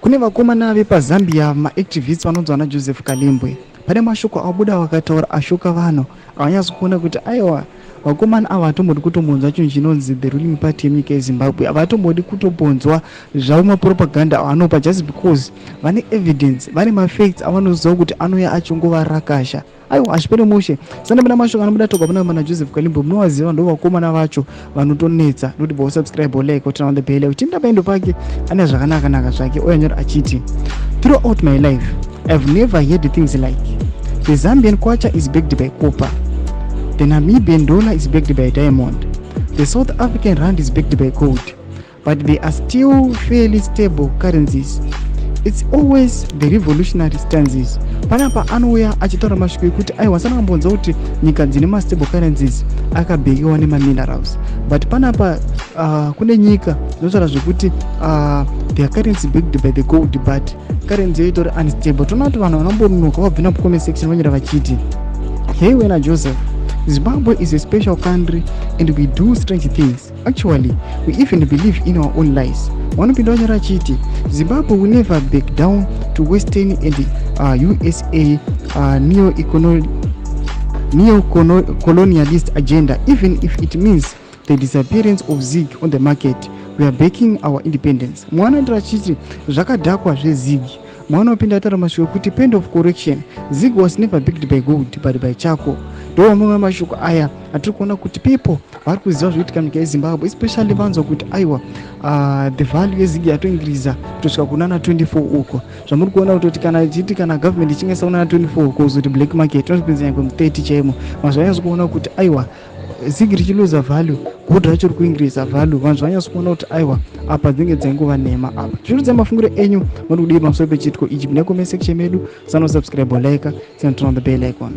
Kune vakomana vepaZambia maactivists vanonzi ana Joseph Kalimbwe. Pane mashoko abuda vakataura ashoka vanhu avanyatso kuona kuti aiwa vakomana ava hatombodi kutombonzwa chinhu chinonzi the ruling party yenyika yeZimbabwe. Havatombodi kutombonzwa zvavo mapropaganda avanopa just because vane evidence, vane mafacts avanoziva kuti anouya achongovarakasha. Aiwa hazvipere mushe. Sandamira mashoko anobuda toka pana mana Joseph Kalimbwe munovaziva ndo vakomana vacho vanotonetsa. Noti bo subscribe like or turn on the bell. Uchinda paendo pake ane zvakanaka zvake oyanyora achiti throughout my life I've never heard things like the Zambian kwacha is backed by copper, the Namibian dollar is backed by diamond, the South African rand is backed by gold, but they are still fairly stable currencies. It's always the revolutionary stances. Panapa anouya achitaura mashoko ekuti aiwa sanakambonzwa kuti nyika dzine mastable currencies akabekiwa nemaminerals, but panapa kune nyika dzinotaura zvekuti their currency backed by the gold but currency yoitori unstable. Toona kuti vanhu vanombonuka vabvina comment section vanyora vachiti hey wena Joseph, Zimbabwe is a special country and we do strange things. Actually, we even believe in our own lies. Vanopinda vanyora chiti Zimbabwe will never back down to Western and USA neo-colonialist agenda, even if it means the disappearance of Zig on the market. We are backing our independence. Mwana ndachiti zvakadhakwa zveZig. Mwana opinda atara mashoko kuti point of correction, Zig was never backed by gold but by charcoal. Ndo mamwe mashoko aya atiri kuona kuti people vari kuziva zvoitika munyika yeZimbabwe, especially vanzwa kuti aiwa the value yeZig yatoingiriza kutosvika kunana 24 uko. Zvamuri kuona kuti kana government ichinge saunana 24 kuzoti black market inozopinza nyangwe mu30 chaimo. Mazvanyatso kuona kuti aiwa Zig richiluza value, gold racho rikuingiriza value. Vanhu zvanyatso kuona kuti aiwa apa dzinge dzaingova nhema apa. Zvirudza mafungiro enyu muri kudii pamusoro pechitiko ichi. Mune comment section medu, subscribe, like, and turn on the bell icon.